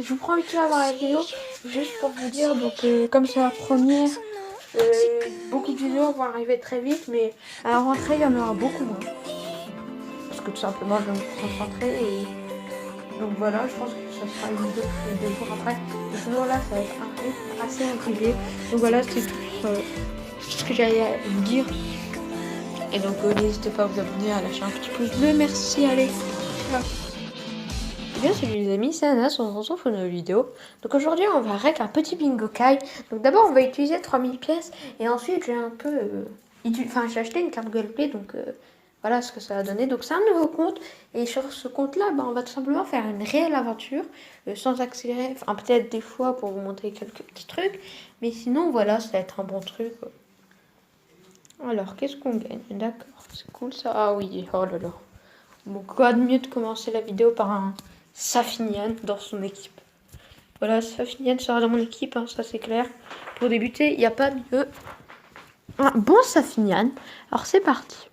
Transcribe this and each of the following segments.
je vous prends vite fait avant la vidéo, juste pour vous dire, donc comme c'est la première, beaucoup de vidéos vont arriver très vite, mais à la rentrée, il y en aura beaucoup moins. Parce que tout simplement, je vais me concentrer et donc voilà, je pense que ça sera une vidéo tous les 2 jours après. Et ce jour-là, ça va être un rythme assez régulier. Donc voilà, c'est tout ce que j'allais vous dire. Et donc n'hésitez pas à vous abonner, à lâcher un petit pouce bleu. Merci, allez. Ciao. Bien salut les amis, c'est Anas, on se retrouve pour une nouvelle vidéo. Donc aujourd'hui on va régler un petit bingo kai. Donc d'abord on va utiliser 3000 pièces et ensuite j'ai un peu... j'ai acheté une carte Google Play, donc voilà ce que ça va donner. Donc c'est un nouveau compte et sur ce compte là on va tout simplement faire une réelle aventure sans accélérer, enfin peut-être des fois pour vous montrer quelques petits trucs. Mais sinon voilà, ça va être un bon truc. Alors qu'est-ce qu'on gagne? D'accord, c'est cool ça. Ah oui, oh là là. Bon, quoi de mieux de commencer la vidéo par un Safinian dans son équipe. Voilà, Safinian sera dans mon équipe, hein, ça c'est clair. Pour débuter, il n'y a pas mieux. Un bon Safinian. Alors c'est parti.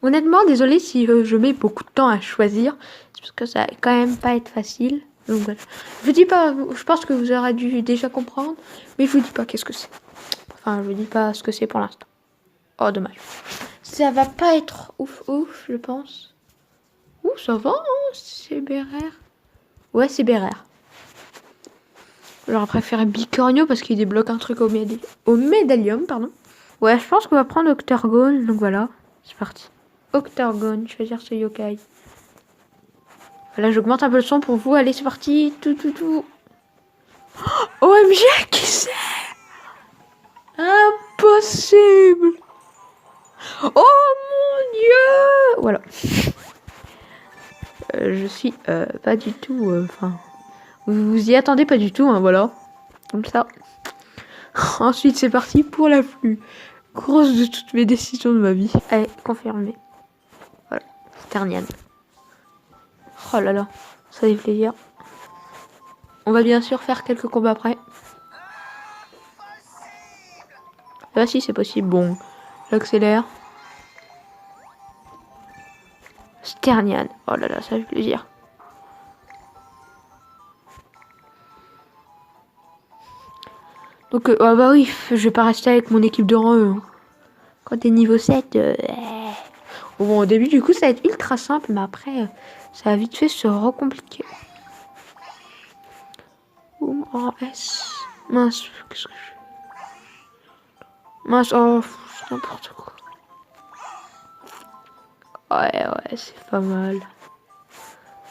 Honnêtement, désolé si je mets beaucoup de temps à choisir. C'est parce que ça va quand même pas être facile. Donc voilà. Je vous dis pas, je pense que vous aurez dû déjà comprendre. Mais je vous dis pas qu'est-ce que c'est. Enfin, je vous dis pas ce que c'est pour l'instant. Oh, dommage. Ça va pas être ouf, je pense. Ouh, ça va, hein, c'est BRR. Ouais, c'est BRR. J'aurais préféré Bicornio parce qu'il débloque un truc au médaillum, pardon. Ouais, je pense qu'on va prendre Octargone, donc voilà, c'est parti. Octargone, choisir ce yokai. Voilà, j'augmente un peu le son pour vous. Allez, c'est parti. Tout. Oh, OMG, qui c'est? Impossible. Oh mon dieu. Voilà. Je suis pas du tout... Enfin... vous y attendez pas du tout, hein, voilà. Comme ça. Ensuite, c'est parti pour la plus grosse de toutes mes décisions de ma vie. Allez, confirmé. Voilà, Sternian. Oh là là, ça fait plaisir. On va bien sûr faire quelques combats après. Ah si, c'est possible. Bon, j'accélère. Sternian. Oh là là, ça fait plaisir. Donc, ah bah oui, je vais pas rester avec mon équipe de rang 1. Hein. Quand t'es niveau 7, bon, au début, du coup, ça va être ultra simple, mais après, ça va vite fait se recompliquer. En S. Mince, qu'est-ce que je fais? Mince, oh, c'est n'importe quoi. Ouais, c'est pas mal.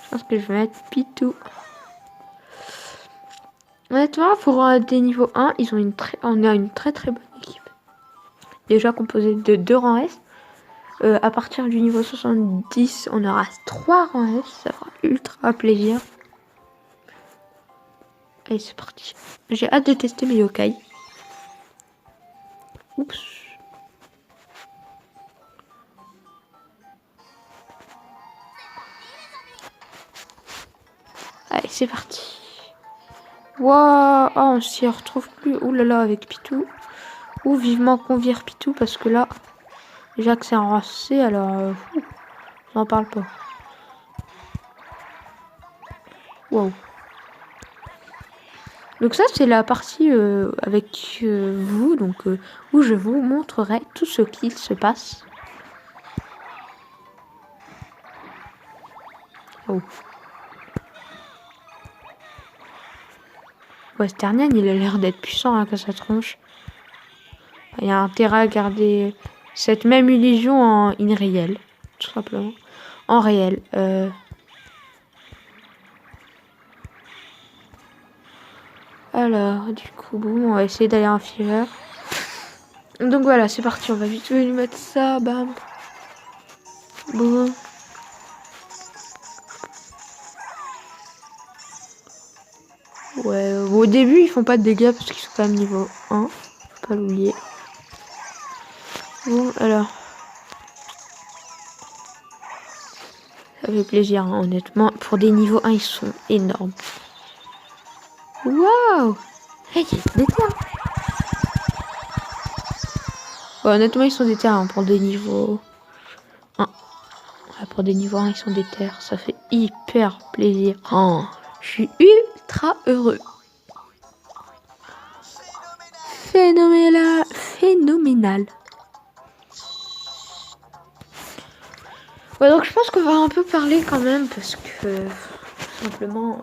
Je pense que je vais mettre Pitou. Honnêtement, pour des niveaux 1, on a une très bonne équipe. Déjà composée de 2 rangs S. À partir du niveau 70, on aura 3 rangs S. Ça fera ultra plaisir. Allez, c'est parti. J'ai hâte de tester mes yokai. Oups. Allez, c'est parti. Waouh, oh, on s'y retrouve plus. Ouh là là, avec Pitou. Ou vivement qu'on vire Pitou parce que là, déjà que c'est un rang C, alors j'en parle pas. Wow. Donc ça c'est la partie avec vous, donc où je vous montrerai tout ce qu'il se passe. Oh. Ouais, Sternian, il a l'air d'être puissant hein, que sa tronche. Il y a intérêt à garder cette même illusion en irréel, tout simplement. En réel. Alors, du coup, boum, on va essayer d'aller en fever. Donc voilà, c'est parti, on va vite lui mettre ça, bam. Boum. Ouais, au début, ils font pas de dégâts parce qu'ils sont quand même niveau 1. Faut pas l'oublier. Bon, alors. Ça fait plaisir, hein, honnêtement. Pour des niveaux 1, ils sont énormes. Waouh! Hey, il y a des terres. Ouais, honnêtement, ils sont des terres hein, pour des niveaux 1. Ouais, pour des niveaux 1, ils sont des terres. Ça fait hyper plaisir. Oh. Je suis ultra heureux. Phénoménal. Ouais, donc je pense qu'on va un peu parler quand même parce que simplement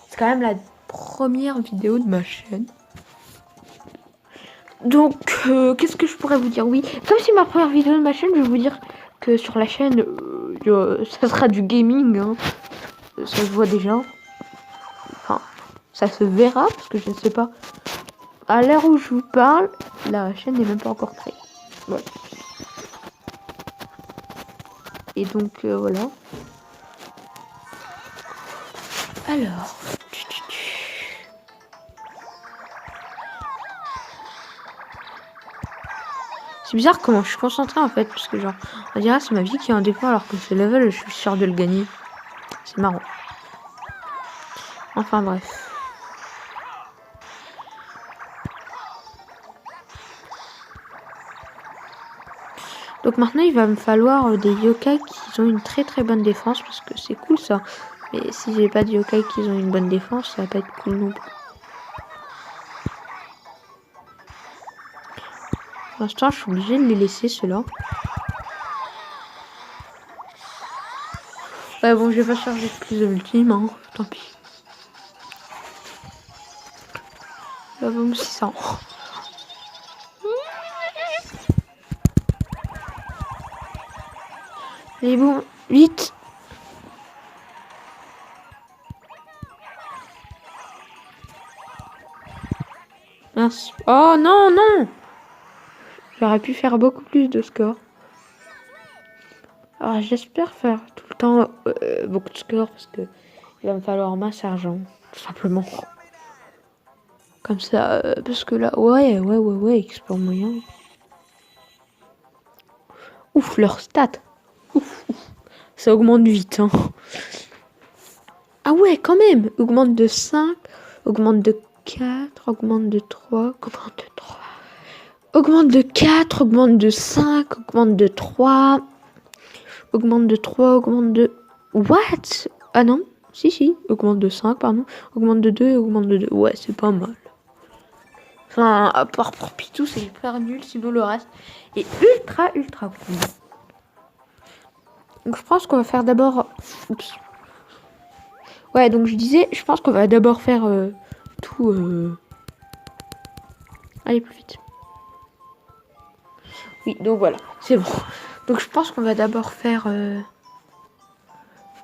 c'est quand même la première vidéo de ma chaîne. Donc qu'est-ce que je pourrais vous dire? Oui, comme c'est ma première vidéo de ma chaîne, je vais vous dire que sur la chaîne ça sera du gaming, hein. Ça se voit déjà. Enfin, ça se verra parce que je ne sais pas. À l'heure où je vous parle, la chaîne n'est même pas encore créée. Voilà. Et donc voilà. Alors. C'est bizarre comment je suis concentrée en fait, parce que genre, on dirait c'est ma vie qui est en dépend alors que ce level, je suis sûre de le gagner. C'est marrant. Enfin bref. Donc maintenant il va me falloir des yokai qui ont une très très bonne défense, parce que c'est cool ça. Mais si j'ai pas de yokai qui ont une bonne défense, ça va pas être cool non plus. Pour l'instant je suis obligée de les laisser ceux-là. Ouais bon, je vais pas charger plus de ultime, hein. Tant pis. La bombe 600. Allez bon, vite. Mince. Oh non, non. J'aurais pu faire beaucoup plus de score. Alors j'espère faire tout le temps beaucoup de score parce que il va me falloir masse argent, tout simplement. Comme ça, parce que là, ouais, export moyen. Ouf, leur stat. Ouf. Ça augmente vite, hein. Ah ouais, quand même. Augmente de 5, augmente de 4, augmente de 3, augmente de 3. Augmente de 4, augmente de 5, augmente de 3. Augmente de 3, augmente de... What? Ah non, si, augmente de 5, pardon. Augmente de 2, augmente de 2. Ouais, c'est pas mal. Enfin, à part pour Pitou, c'est hyper nul, sinon le reste est ultra cool. Donc je pense qu'on va faire d'abord... Oups. Ouais, donc je disais, je pense qu'on va d'abord faire tout... Allez, plus vite. Oui, donc voilà, c'est bon. Donc je pense qu'on va d'abord faire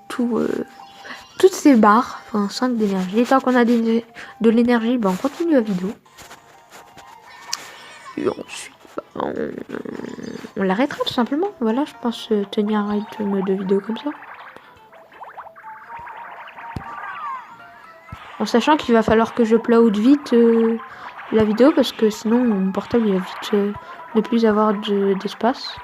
toutes ces barres, enfin 5 d'énergie. Et tant qu'on a de l'énergie, on continue la vidéo. Et ensuite, on l'arrêtera tout simplement. Voilà, je pense tenir un rythme de vidéo comme ça. En sachant qu'il va falloir que je upload vite la vidéo parce que sinon mon portable il va vite ne plus avoir d'espace.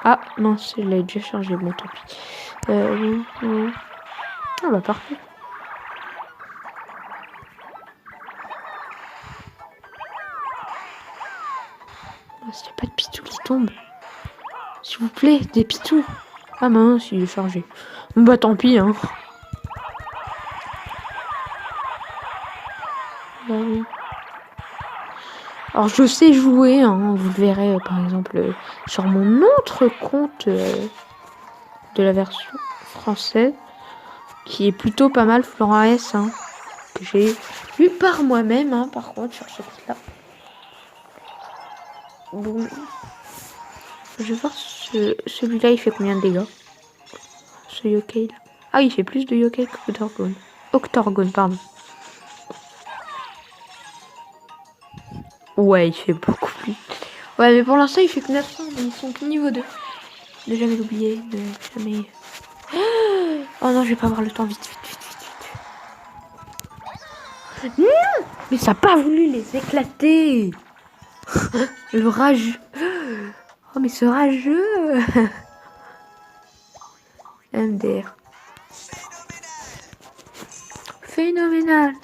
Ah mince, je l'ai déjà chargé, bon tant pis. Oui. Ah bah parfait. S'il n'y a pas de pitou qui tombe. S'il vous plaît, des pitous. Ah mince, il est chargé. Bah tant pis, hein. Bah oui. Alors je sais jouer, hein. Vous le verrez par exemple sur mon autre compte de la version française. Qui est plutôt pas mal, Florent S, hein, que j'ai eu par moi-même, hein, par contre, sur ce compte-là. Bon. Je vais voir celui-là, il fait combien de dégâts? Ce yokai là. Ah, il fait plus de yokai qu'Octorgone. Octorgone, pardon. Ouais, il fait beaucoup plus. Ouais, mais pour l'instant, il fait que 900, mais ils sont que niveau 2. Ne jamais l'oublier, ne jamais... Oh non, je vais pas avoir le temps, vite. Non, mais ça n'a pas voulu les éclater. Le rageux. Oh, mais ce rageux. MDR. Phénoménal.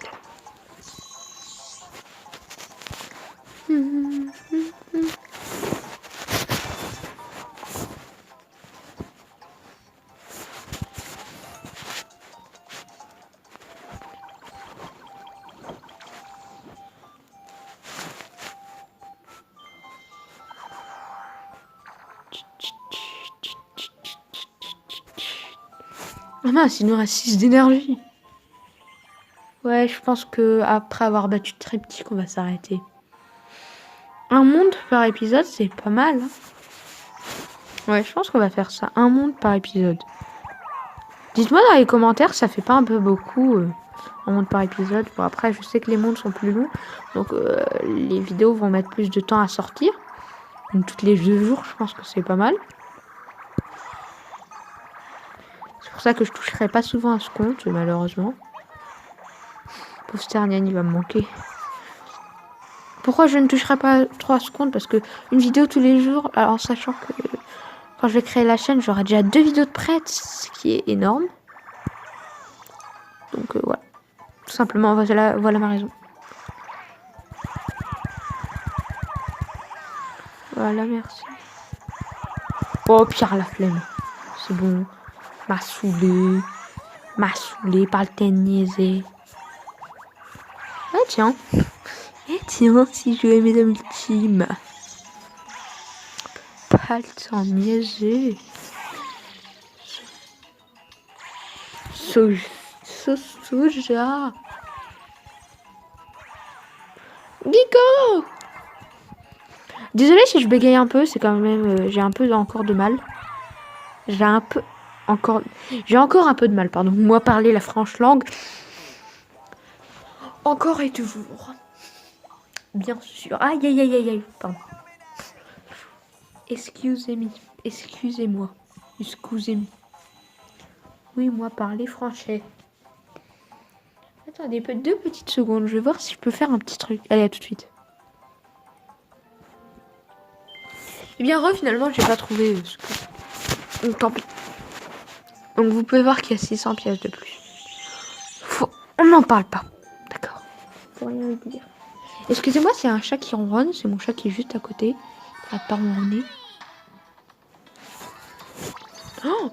Ah mince, il nous reste 6 d'énergie. Ouais, je pense que après avoir battu Triptyque, on va s'arrêter. Un monde par épisode, c'est pas mal. Hein. Ouais, je pense qu'on va faire ça. Un monde par épisode. Dites-moi dans les commentaires, ça fait pas un peu beaucoup un monde par épisode. Bon, après, je sais que les mondes sont plus longs. Donc, les vidéos vont mettre plus de temps à sortir. Donc, toutes les 2 jours, je pense que c'est pas mal. C'est pour ça que je toucherai pas souvent à ce compte, malheureusement. Pauvre Sternian, il va me manquer. Pourquoi je ne toucherai pas trop à ce compte? Parce que une vidéo tous les jours, alors sachant que quand je vais créer la chaîne, j'aurai déjà 2 vidéos de prête, ce qui est énorme. Donc voilà. Tout simplement, voilà ma raison. Voilà, merci. Oh, Pierre la flemme. C'est bon. M'a saoulé. M'a saoulé par le temps niaisé. Ah tiens. Et tiens, si je jouais mes amis ultimes. Pas le temps niaiser. Soja. Gigo. Désolée si je bégaye un peu, c'est quand même... j'ai un peu encore de mal. J'ai encore un peu de mal, pardon. Moi parler la franche langue. Encore et toujours. Bien sûr. Aïe, aïe, aïe, aïe, aïe. Pardon. Excusez-moi. Excusez-moi. Excusez-moi. Oui, moi parler français. Attendez, 2 petites secondes. Je vais voir si je peux faire un petit truc. Allez, à tout de suite. Eh bien, finalement, j'ai pas trouvé ce que... Donc, tant pis. Donc, vous pouvez voir qu'il y a 600 pièces de plus. On n'en parle pas. D'accord. Faut rien dire. Excusez-moi, c'est un chat qui ronronne. C'est mon chat qui est juste à côté. Il va pas ronronner.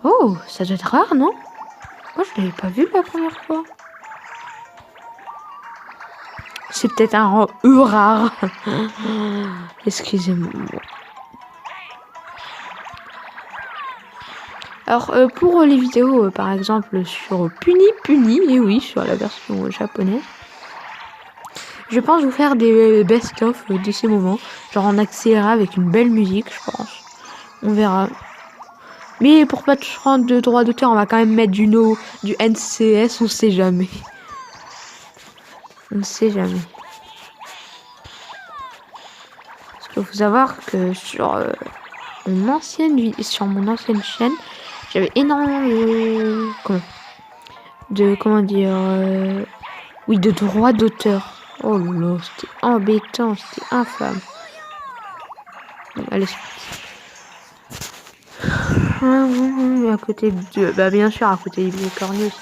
Oh, ça doit être rare, non? Moi, je l'avais pas vu la première fois. C'est peut-être un rare. Excusez-moi. Alors, pour les vidéos, par exemple, sur Puni, et oui, sur la version japonaise, je pense vous faire des best-of de ces moments. Genre en accéléré avec une belle musique, je pense. On verra. Mais pour pas te rendre de droit d'auteur, on va quand même mettre du NCS, on sait jamais. On ne sait jamais. Parce qu'il faut savoir que sur mon ancienne chaîne, j'avais énormément de droits d'auteur. Oh là là, c'était embêtant, c'était infâme. Bon, allez. À côté de... Bah bien sûr, à côté des cornus.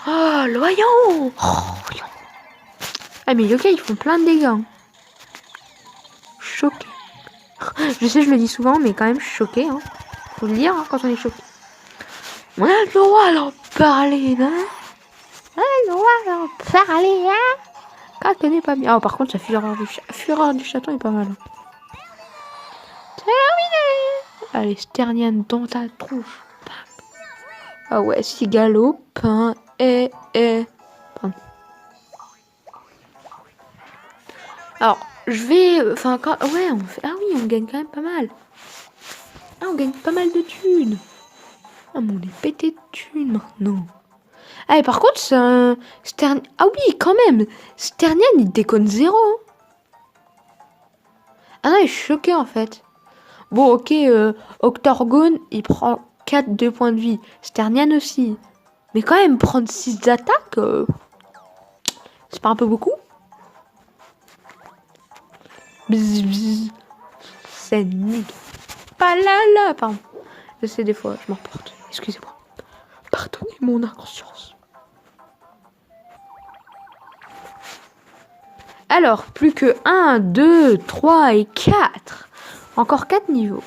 Oh, l'oyon. Oh, ah mais ok, ils font plein de dégâts. Choqué. Je sais, je le dis souvent, mais quand même choqué. Hein. Faut le dire hein, quand on est choqué. On a le droit d'en parler, hein. On a le droit d'en parler, hein. Quand on n'est pas bien. Oh, par contre, sa fureur du chaton est pas mal. Terminé. Allez, Sternian dans ta tronche. Ah ouais, cigalo, pain et... Pardon. Alors, je vais... Enfin, quand... Ouais, on fait... Ah oui, on gagne quand même pas mal. Ah, on gagne pas mal de thunes. Ah, mais on est pété de thunes maintenant. Ah, et par contre, c'est un... Ah oui, quand même. Sternian, il déconne 0. Hein. Ah non, il est choqué, en fait. Bon, ok, Octorgone, il prend 4 2 points de vie. Sternian aussi. Mais quand même, prendre 6 d'attaque, c'est pas un peu beaucoup? Bzz, bzz. C'est nickel. Pas là, pardon. Je sais, des fois, je m'en reporte. Excusez-moi. Pardonnez mon inconscience. Alors, plus que 1, 2, 3 et 4. Encore 4 niveaux.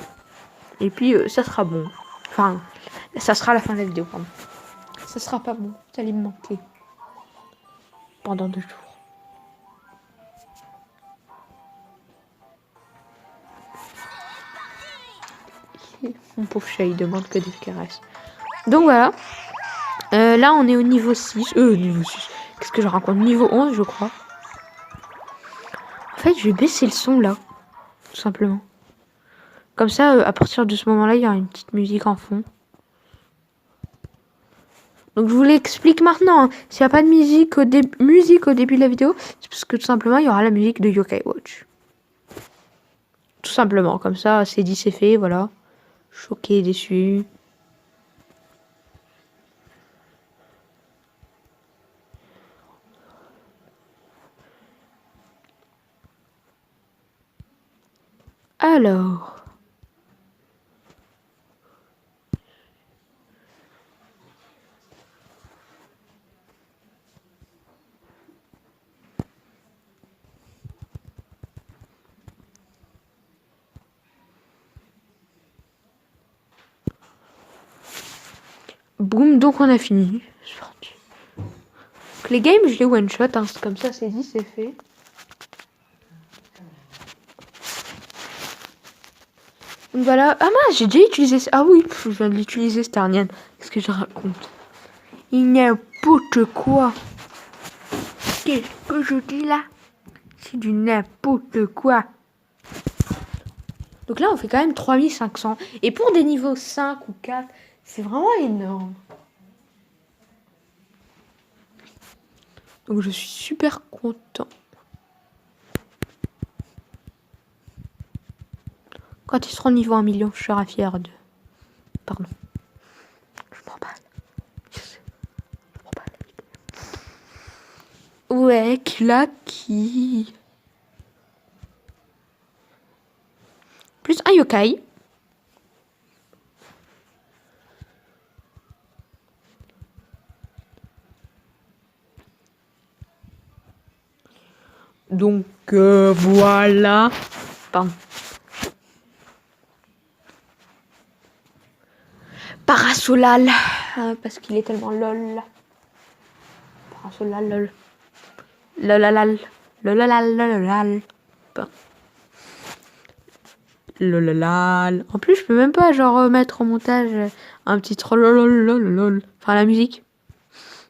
Et puis, ça sera bon. Enfin, ça sera la fin de la vidéo, pardon. Ça sera pas bon. Vous allez me manquer. Pendant 2 jours. Mon pauvre chat, il demande que des caresses. Donc voilà. Là, on est au niveau 6. Niveau 6. Qu'est-ce que je raconte? Niveau 11, je crois. En fait, je vais baisser le son, là. Tout simplement. Comme ça, à partir de ce moment-là, il y aura une petite musique en fond. Donc, je vous l'explique maintenant. Hein. S'il n'y a pas de musique au début de la vidéo, c'est parce que tout simplement, il y aura la musique de Yokai Watch. Tout simplement. Comme ça, c'est dit, c'est fait. Voilà. Choqué, déçu. Alors. Boum, donc on a fini. C'est parti. Donc, les games, je les one shot. Hein. Comme ça, c'est dit, c'est fait. Donc voilà. Ah mince, j'ai déjà utilisé ça. Ah oui, je viens de l'utiliser, Starnian. Qu'est-ce que je raconte? Il n'importe quoi. Qu'est-ce que je dis là? C'est du n'importe quoi. Donc là, on fait quand même 3500. Et pour des niveaux 5 ou 4, c'est vraiment énorme. Donc je suis super content. Quand ils seront niveau 1 million, je serai fier de... Pardon. Je m'emballe. Je m'emballe. Ouais, claquis. Plus un yokai. Donc voilà. Pardon. Parasolal. Parce qu'il est tellement lol. Parasolal lol. Lolalal. Lolalal lolalal. Lolalal. En plus, je peux même pas genre mettre au montage un petit trollolololol. Enfin la musique.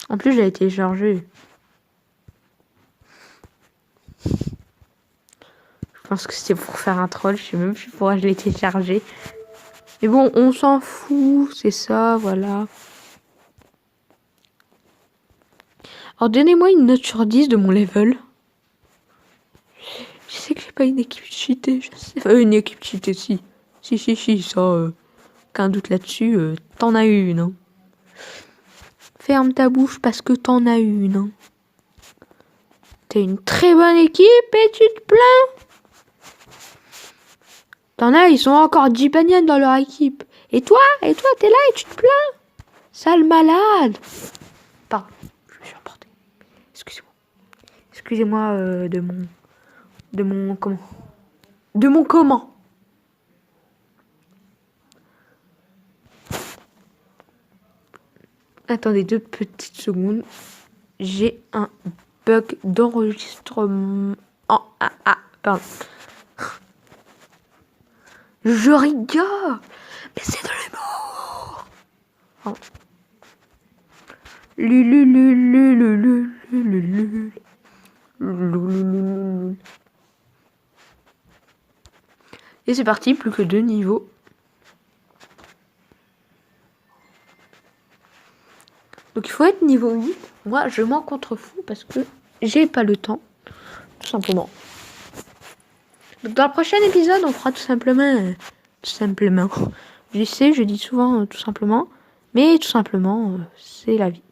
En plus, je l'ai téléchargé. Je pense que c'était pour faire un troll. Je sais même plus pourquoi je l'ai téléchargé. Mais bon, on s'en fout. C'est ça, voilà. Alors, donnez-moi une note sur 10 de mon level. Je sais que j'ai pas une équipe cheatée. Je sais. Une équipe cheatée, si. Si, ça. Qu'un doute là-dessus. T'en as une, hein. Ferme ta bouche parce que t'en as une, hein. T'es une très bonne équipe et tu te plains. T'en as, ils sont encore 10 bagnanes dans leur équipe. Et toi, t'es là et tu te plains. Sale malade. Pardon, je me suis emporté. Excusez-moi. Excusez-moi de mon comment. De mon comment. Attendez 2 petites secondes. J'ai un bug d'enregistrement. Pardon. Je rigole. Mais c'est de l'humour. Oh. Et c'est parti, plus que 2 niveaux. Donc il faut être niveau 8. Moi, je m'en contrefous parce que j'ai pas le temps. Tout simplement. Donc dans le prochain épisode, on fera tout simplement. Je sais, je dis souvent tout simplement. Mais tout simplement, c'est la vie.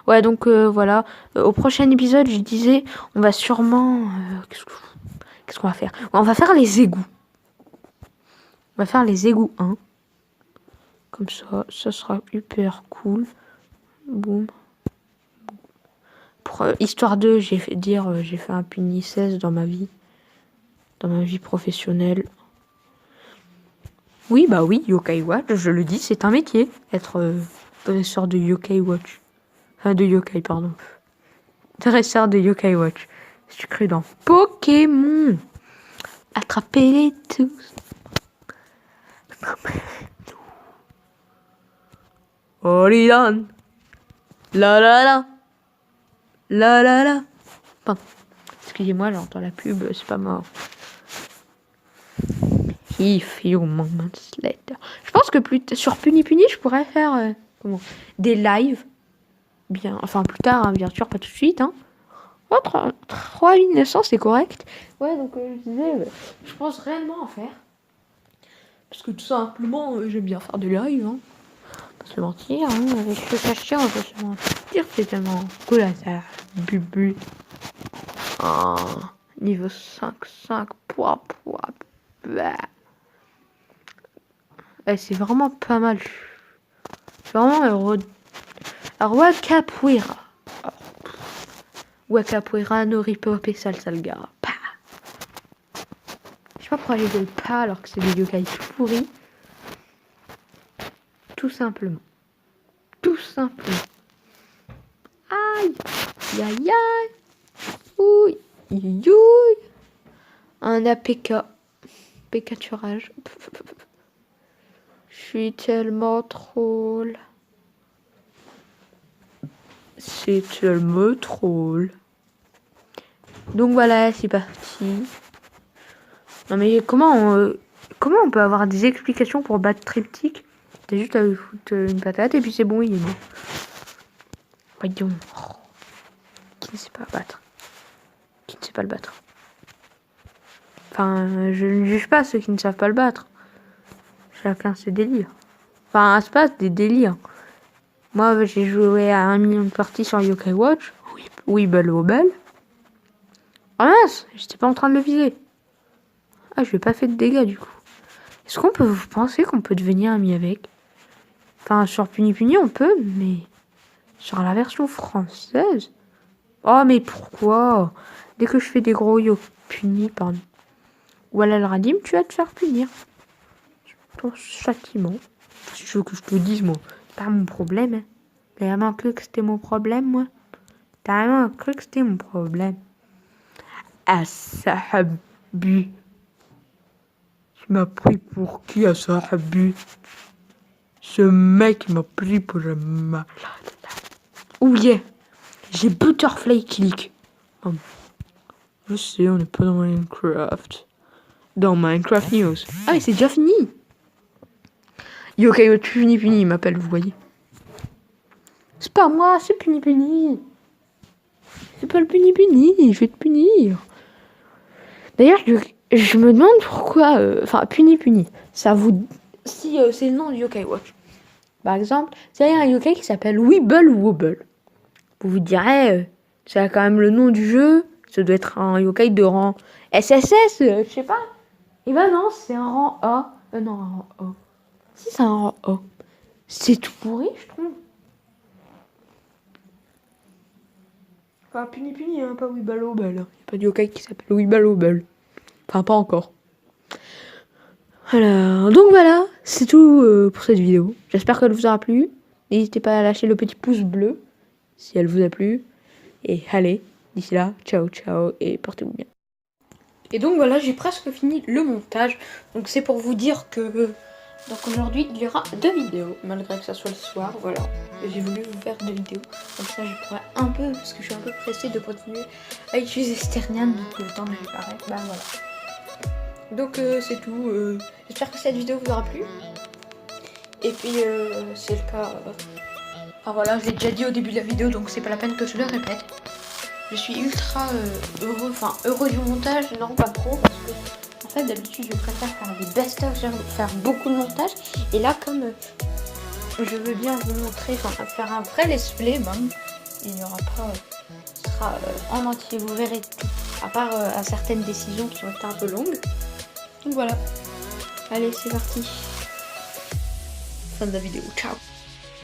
Ouais, donc voilà. Au prochain épisode, je disais, on va sûrement... qu'est-ce qu'on va faire? On va faire les égouts. On va faire les égouts 1. Comme ça sera hyper cool. Boum. Pour histoire de, j'ai fait un puni 16 dans ma vie professionnelle. Oui, bah oui, Yokai Watch, je le dis, c'est un métier, être dresseur de Yokai Watch. Enfin, de Yokai, pardon. Dresseur de Yokai Watch. Je suis cru dans Pokémon. Attrapez-les tous. Oridan. La la la. La la la. Pardon. Excusez-moi, j'entends la pub, c'est pas mort. If you moments later. Je pense que sur Puni Puni, je pourrais faire des lives. Bien, enfin plus tard, hein, bien sûr, pas tout de suite. Hein. Oh, 3900, c'est correct. Ouais, donc je disais, je pense réellement en faire. Parce que tout simplement, j'aime bien faire des lives. Hein. Pas se mentir, hein, avec ce cachet, on peut se mentir, c'est tellement cool à ça. Bubu. Oh, niveau 5, pouah. Bah. C'est vraiment pas mal. C'est vraiment heureux. Alors, Wakapuira. Wakapuira, Noripop et Salsalgara. Je sais pas pourquoi j'ai le pas alors que c'est des yokai tout pourris. Tout simplement. Aïe. Aïe. Ouille. Youille. Un APK. Pécaturage. Je suis tellement troll. C'est tellement troll. Donc voilà, c'est parti. Non mais comment on peut avoir des explications pour battre Triptyque? T'as juste à lui foutre une patate et puis c'est bon, il est mort. Voyons. Qui ne sait pas battre? Qui ne sait pas le battre? Enfin, je ne juge pas ceux qui ne savent pas le battre. Chacun ses délires. Enfin, c'est pas des délires. Moi, j'ai joué à 1 million de parties sur Yokai Watch. Oui, belle au belle. Ah mince, j'étais pas en train de le viser. Ah, je lui ai pas fait de dégâts du coup. Est-ce qu'on peut vous penser qu'on peut devenir ami avec? Enfin, sur Puni Puni, on peut, mais sur la version française. Oh, mais pourquoi? Dès que je fais des gros Puni, pardon. Voilà le Radim, tu vas te faire punir. Ton châtiment. Si tu veux que je te dise, moi, pas mon problème. Hein. T'as vraiment cru que c'était mon problème, moi? T'as vraiment cru que c'était mon problème? Asahabu. Tu m'as pris pour qui, Asahabu? Ce mec m'a pris pour un malade. Oh yeah. J'ai Butterfly Click. Oh. Je sais, on n'est pas dans Minecraft. Dans Minecraft News. Ah, mais c'est déjà fini. Yokai Puni Puni, il m'appelle, vous voyez. C'est pas moi, c'est Puni Puni. C'est pas le Puni Puni, je vais te punir. D'ailleurs, je me demande pourquoi... Enfin, Puni Puni, ça vous... Si c'est le nom du Yokai Watch. Par exemple, c'est un yokai qui s'appelle Weeble Wobble. Vous vous direz, c'est quand même le nom du jeu. Ça doit être un yokai de rang SSS, je sais pas. Et ben non, c'est un rang A. Non, un rang A. Si, c'est un rang A. C'est tout pourri, je trouve. Enfin, Puni Puni, hein, pas Weeble Wobble. Il n'y a pas de yokai qui s'appelle Weeble Wobble. Enfin, pas encore. Alors, donc voilà, c'est tout pour cette vidéo. J'espère qu'elle vous aura plu. N'hésitez pas à lâcher le petit pouce bleu si elle vous a plu. Et allez, d'ici là, ciao ciao et portez-vous bien. Et donc voilà, j'ai presque fini le montage. Donc c'est pour vous dire que donc aujourd'hui il y aura 2 vidéos, malgré que ça soit le soir. Voilà, j'ai voulu vous faire 2 vidéos. Comme ça je pourrais un peu, parce que je suis un peu pressée de continuer à utiliser Sternian. Donc le temps de réparer, bah voilà. Donc c'est tout. J'espère que cette vidéo vous aura plu. Et puis c'est le cas. Enfin voilà, je l'ai déjà dit au début de la vidéo, donc c'est pas la peine que je le répète. Je suis ultra heureux, enfin heureux du montage, non pas trop, parce que en fait d'habitude je préfère faire des best-of, faire beaucoup de montage. Et là comme je veux bien vous montrer, enfin faire un vrai let's play, même, il n'y aura pas, ce sera en entier, vous verrez tout, à part à certaines décisions qui ont été un peu longues. Donc voilà, allez c'est parti, fin de la vidéo, ciao.